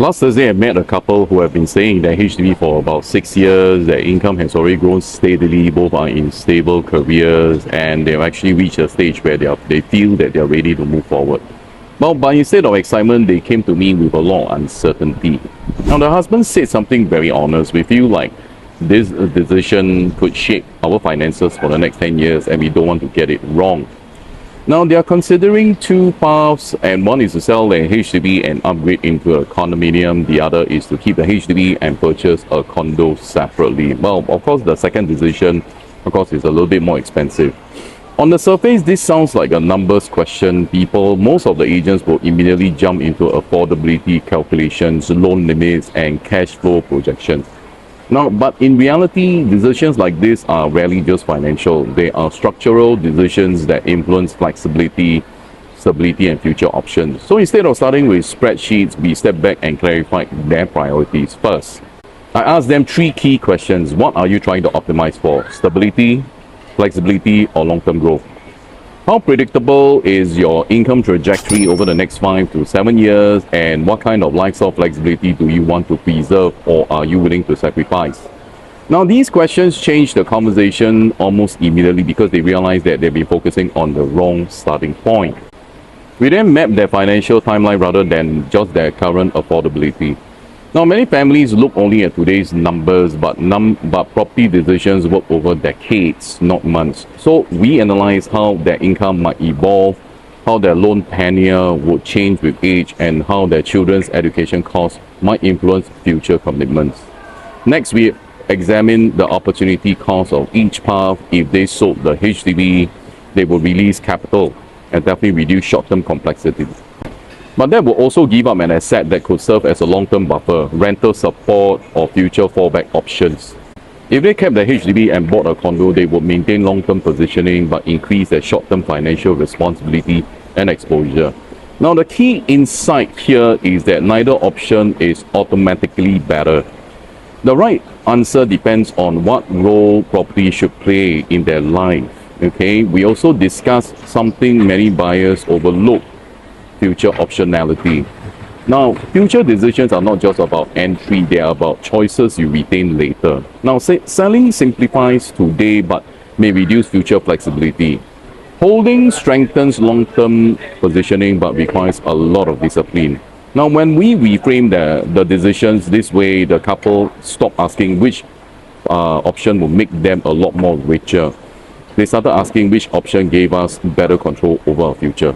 Last Thursday, I met a couple who have been staying in their HDB for about 6 years. Their income has already grown steadily. Both are in stable careers, and they've actually reached a stage where they feel that they're ready to move forward. Well, but instead of excitement, they came to me with a lot of uncertainty. Now, the husband said something very honest. We feel like this decision could shape our finances for the next 10 years, and we don't want to get it wrong. Now, they are considering two paths, and one is to sell their HDB and upgrade into a condominium. The other is to keep the HDB and purchase a condo separately. Well, of course, the second decision, of course, is a little bit more expensive. On the surface, this sounds like a numbers question. Most of the agents will immediately jump into affordability calculations, loan limits, and cash flow projections. Now, but in reality, decisions like this are rarely just financial. They are structural decisions that influence flexibility, stability, and future options. So instead of starting with spreadsheets, we step back and clarify their priorities first. I asked them three key questions. What are you trying to optimize for? Stability, flexibility, or long-term growth? How predictable is your income trajectory over the next 5 to 7 years, and what kind of lifestyle flexibility do you want to preserve, or are you willing to sacrifice? Now, these questions change the conversation almost immediately because they realize that they've been focusing on the wrong starting point. We then map their financial timeline rather than just their current affordability. Now, many families look only at today's numbers, but property decisions work over decades, not months. So we analyze how their income might evolve, how their loan tenure would change with age, and how their children's education costs might influence future commitments. Next, we examine the opportunity cost of each path. If they sold the HDB, they will release capital and definitely reduce short-term complexity. But that will also give up an asset that could serve as a long-term buffer, rental support, or future fallback options. If they kept the HDB and bought a condo, they would maintain long-term positioning but increase their short-term financial responsibility and exposure. Now, the key insight here is that neither option is automatically better. The right answer depends on what role property should play in their life. Okay, we also discussed something many buyers overlook: future optionality. Now, future decisions are not just about entry, they are about choices you retain later. Now, selling simplifies today but may reduce future flexibility. Holding strengthens long-term positioning but requires a lot of discipline. Now, when we reframe the decisions this way, the couple stop asking which option will make them a lot more richer. They started asking which option gave us better control over our future.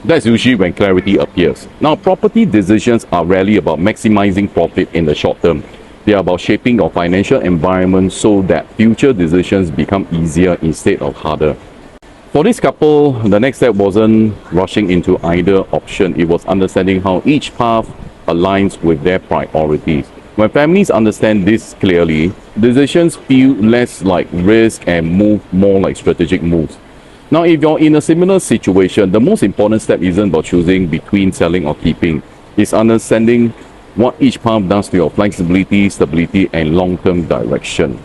That's usually when clarity appears. Now, property decisions are rarely about maximizing profit in the short term. They are about shaping your financial environment so that future decisions become easier instead of harder. For this couple, the next step wasn't rushing into either option. It was understanding how each path aligns with their priorities. When families understand this clearly, decisions feel less like risk and move more like strategic moves. Now, if you're in a similar situation, the most important step isn't about choosing between selling or keeping. It's understanding what each path does to your flexibility, stability, and long-term direction.